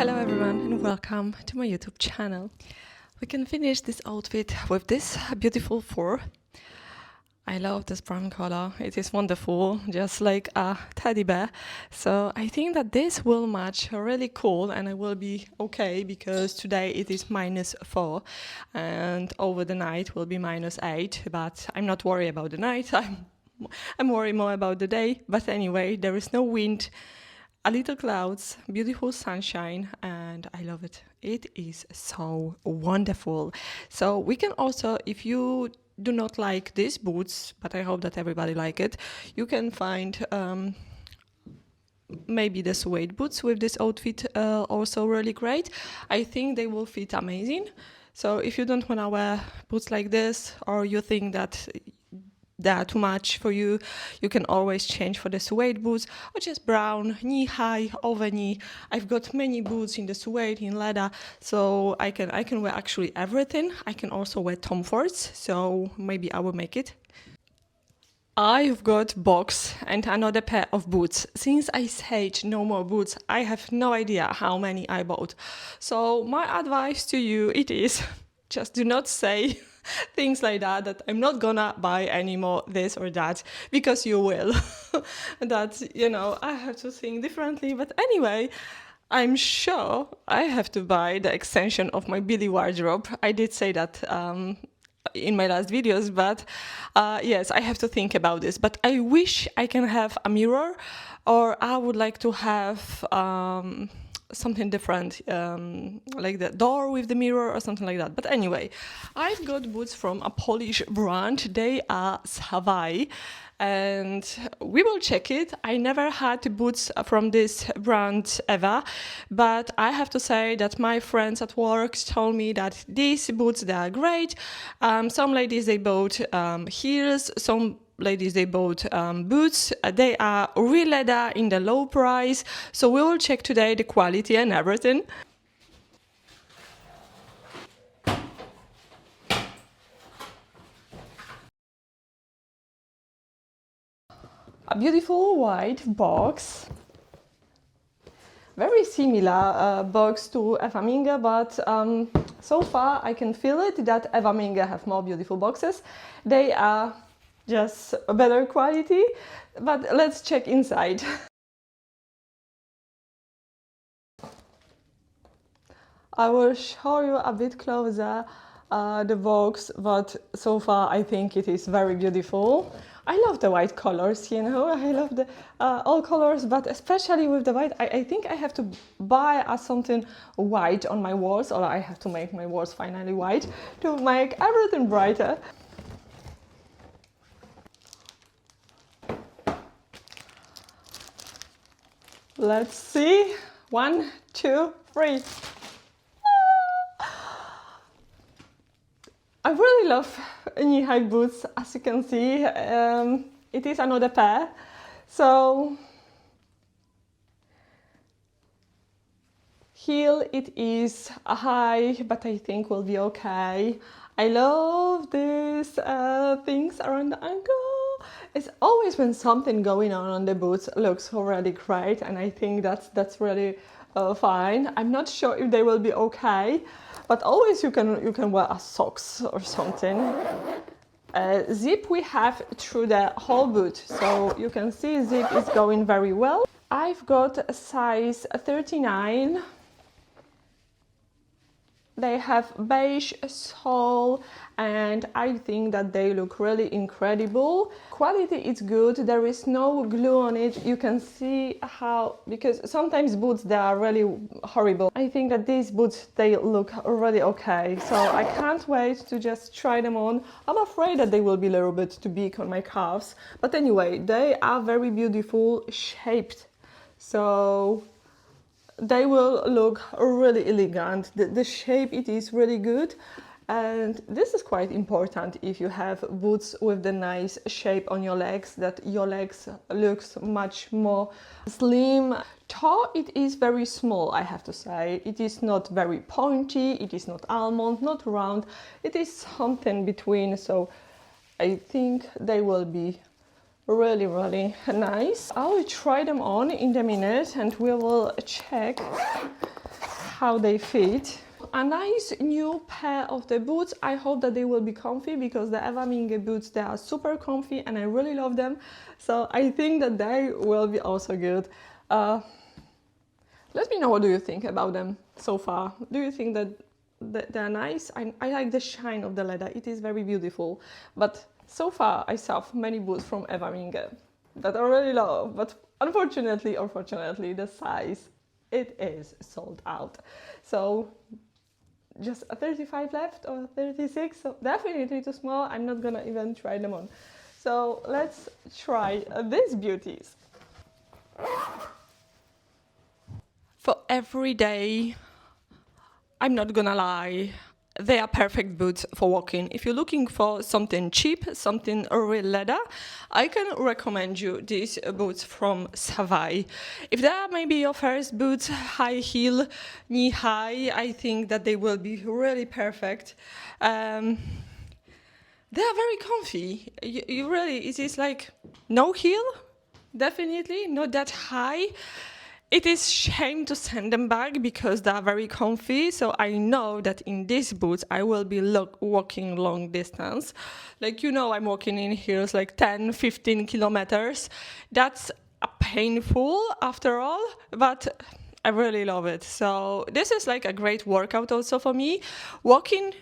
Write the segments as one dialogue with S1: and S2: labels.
S1: Hello everyone and welcome to my YouTube channel. We can finish this outfit with this beautiful fur. I love this brown color, it is wonderful, just like a teddy bear. So I think that this will match really cool and I will be okay because today it is -4 and over the night will be -8, but I'm not worried about the night, I'm worried more about the day. But anyway, there is no wind, a little clouds, beautiful sunshine, and I love it. It is so wonderful. So we can also, if you do not like these boots, but I hope that everybody like it, you can find maybe the Saway boots with this outfit also really great. I think they will fit amazing. So if you don't want to wear boots like this, or you think that they are too much for you, you can always change for the suede boots, or just brown, knee-high, over knee. I've got many boots in the suede, in leather, so I can wear actually everything. I can also wear Tom Fords, so maybe I will make it. I've got box and another pair of boots. Since I said no more boots, I have no idea how many I bought. So my advice to you, it is just do not say things like that I'm not gonna buy anymore this or that, because you will. That, you know, I have to think differently. But anyway, I'm sure I have to buy the extension of my Billy wardrobe. I did say that in my last videos, but yes, I have to think about this. But I wish I can have a mirror, or I would like to have something different, like the door with the mirror or something like that. But anyway, I've got boots from a Polish brand. They are Saway, and we will check it. I never had boots from this brand ever, but I have to say that my friends at work told me that these boots, they are great. Some ladies, they bought heels, some ladies, they bought boots. They are real leather in the low price, so we will check today the quality and everything. A beautiful white box, very similar box to Eva Minge, but so far I can feel it that Eva Minge have more beautiful boxes. They are just a better quality, but let's check inside. I will show you a bit closer the box, but so far I think it is very beautiful. I love the white colors, you know, I love the all colors, but especially with the white, I think I have to buy something white on my walls, or I have to make my walls finally white to make everything brighter. Let's see. 1, 2, 3. I really love knee-high boots, as you can see. It is another pair. So heel, it is a high, but I think will be okay. I love these things around the ankle. It's always when something going on the boots looks already great, and I think that's really fine. I'm not sure if they will be okay, but always you can wear a socks or something. Zip we have through the whole boot, so you can see zip is going very well. I've got a size 39. They have beige sole, and I think that they look really incredible. Quality is good, there is no glue on it. You can see how, because sometimes boots, they are really horrible. I think that these boots, they look really okay. So I can't wait to just try them on. I'm afraid that they will be a little bit too big on my calves. But anyway, they are very beautiful shaped. So they will look really elegant. The shape, it is really good, and this is quite important if you have boots with the nice shape on your legs, that your legs looks much more slim. Toe, it is very small, I have to say. It is not very pointy, it is not almond, not round. It is something between, so I think they will be really nice. I will try them on in a minute and we will check how they fit. A nice new pair of the boots. I hope that they will be comfy, because the Everminge boots, they are super comfy and I really love them. So I think that they will be also good. Let me know, what do you think about them so far? Do you think that they're nice? I like the shine of the leather. It is very beautiful. But so far I saw many boots from Everminge that I really love. But unfortunately or fortunately, the size, it is sold out. So just a 35 left or 36, so definitely too small. I'm not gonna even try them on. So let's try these beauties. For every day, I'm not gonna lie, they are perfect boots for walking. If you're looking for something cheap, something real leather, I can recommend you these boots from Saway. If they are maybe your first boots, high heel, knee high, I think that they will be really perfect. They are very comfy. You really, it is like no heel, definitely not that high. It is shame to send them back because they are very comfy. So I know that in these boots I will be walking long distance. Like, you know, I'm walking in heels like 10, 15 kilometers. That's painful after all, but I really love it. So this is like a great workout also for me. Walking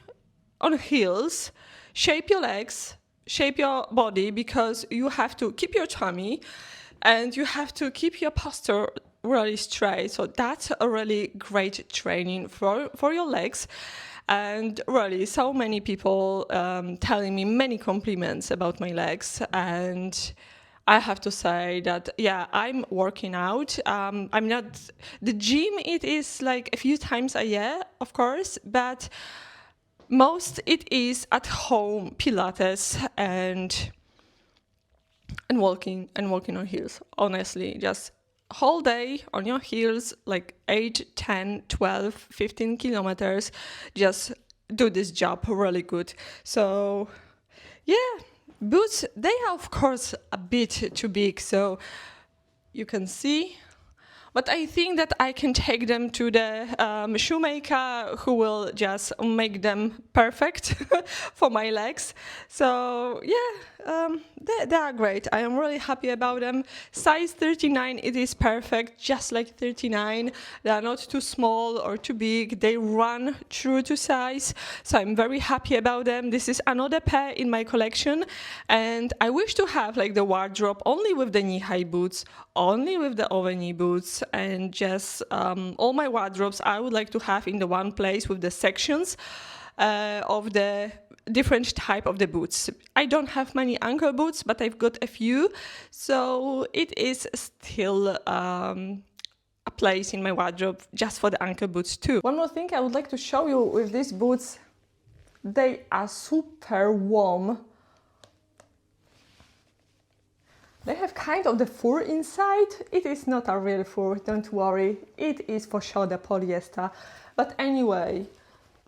S1: on heels, shape your legs, shape your body, because you have to keep your tummy and you have to keep your posture really straight. So that's a really great training for your legs. And really, so many people telling me many compliments about my legs. And I have to say that, yeah, I'm working out. I'm not, the gym, it is like a few times a year, of course, but most it is at home, Pilates and walking on heels. Honestly, just whole day on your heels, like 8, 10, 12, 15 kilometers, just do this job really good. So yeah, boots, they are of course a bit too big, so you can see. But I think that I can take them to the shoemaker who will just make them perfect for my legs. So yeah, they are great. I am really happy about them. Size 39, it is perfect, just like 39. They are not too small or too big. They run true to size. So I'm very happy about them. This is another pair in my collection. And I wish to have like the wardrobe only with the knee-high boots, only with the over-knee boots, and just all my wardrobes I would like to have in the one place with the sections of the different type of the boots. I don't have many ankle boots, but I've got a few, so it is still a place in my wardrobe just for the ankle boots too. One more thing I would like to show you with these boots, they are super warm. They have kind of the fur inside. It is not a real fur, don't worry. It is for sure the polyester. But anyway,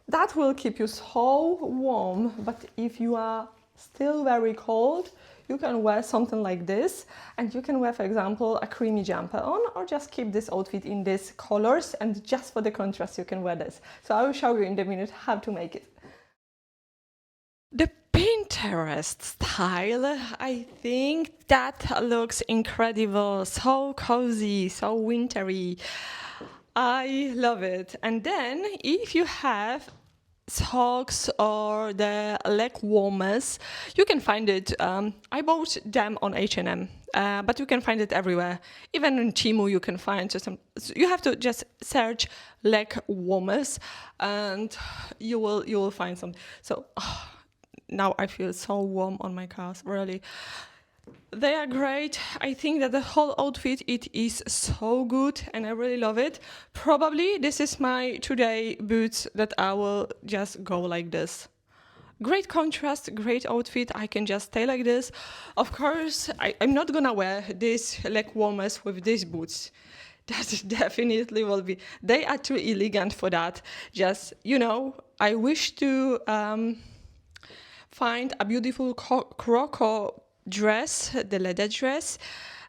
S1: that will keep you so warm. But if you are still very cold, you can wear something like this. And you can wear, for example, a creamy jumper on, or just keep this outfit in these colors. And just for the contrast, you can wear this. So I will show you in a minute how to make it. The Pinterest style, I think that looks incredible, so cozy, so wintry. I love it. And then if you have socks or the leg warmers, you can find it. I bought them on H&M, but you can find it everywhere. Even in Temu you can find some. You have to just search leg warmers and you will find some. So now I feel so warm on my calves, really. They are great. I think that the whole outfit, it is so good and I really love it. Probably this is my today boots that I will just go like this. Great contrast, great outfit. I can just stay like this. Of course, I'm not gonna wear these leg warmers with these boots. That definitely will be, they are too elegant for that. Just, you know, I wish to find a beautiful croco dress, the leather dress,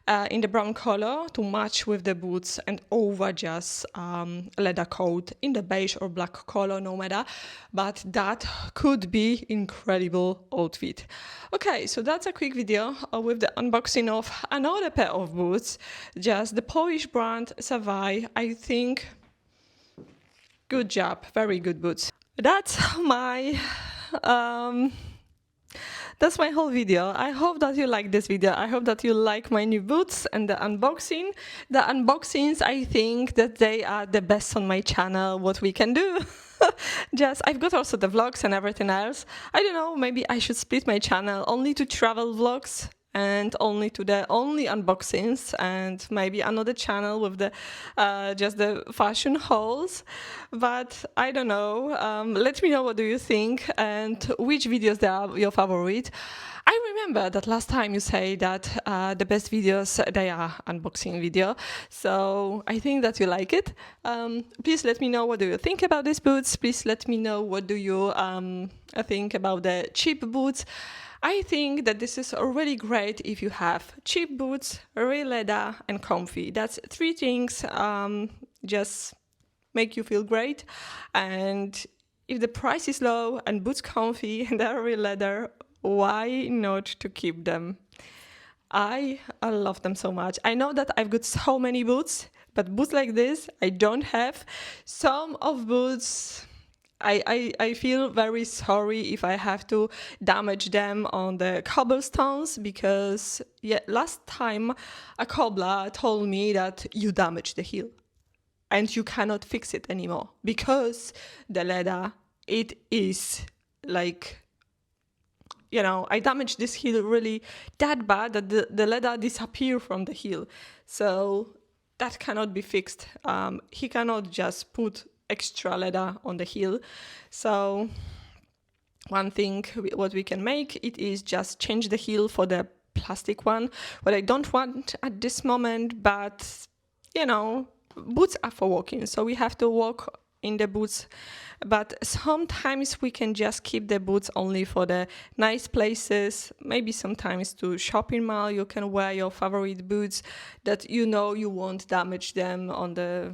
S1: in the brown color to match with the boots and over just leather coat in the beige or black color, no matter. But that could be incredible outfit. Okay, so that's a quick video with the unboxing of another pair of boots, just the Polish brand Saway. I think good job, very good boots. That's my whole video. I hope that you like this video. I hope that you like my new boots and the unboxing. The unboxings, I think that they are the best on my channel, what we can do. Just, I've got also the vlogs and everything else. I don't know, maybe I should split my channel only to travel vlogs and only to the only unboxings, and maybe another channel with the just the fashion hauls. But I don't know. Let me know what do you think and which videos they are your favorite. I remember that last time you say that the best videos, they are unboxing video. So I think that you like it. Please let me know what do you think about these boots. Please let me know what do you think about the cheap boots. I think that this is already great if you have cheap boots, real leather and comfy. That's three things just make you feel great. And if the price is low and boots comfy and they're real leather, why not to keep them? I love them so much. I know that I've got so many boots, but boots like this I don't have. Some of boots I feel very sorry if I have to damage them on the cobblestones, because last time a cobbler told me that you damaged the heel and you cannot fix it anymore because the leather, it is like, you know, I damaged this heel really that bad that the leather disappeared from the heel. So that cannot be fixed. He cannot just put extra leather on the heel. So one thing what we can make it is just change the heel for the plastic one, what I don't want at this moment. But you know, boots are for walking, so we have to walk in the boots. But sometimes we can just keep the boots only for the nice places. Maybe sometimes to shopping mall you can wear your favorite boots that you know you won't damage them on the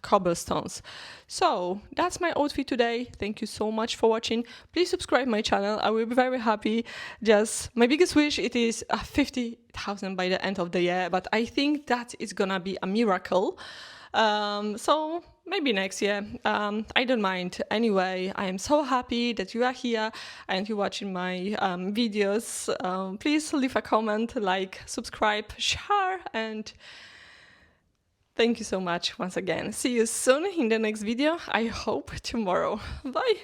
S1: cobblestones. So that's my outfit today. Thank you so much for watching. Please subscribe my channel. I will be very happy. Just my biggest wish it is 50,000 by the end of the year, but I think that is gonna be a miracle. So maybe next year. I don't mind. Anyway, I am so happy that you are here and you're watching my videos. Please leave a comment, like, subscribe, share, and thank you so much once again. See you soon in the next video. I hope tomorrow. Bye.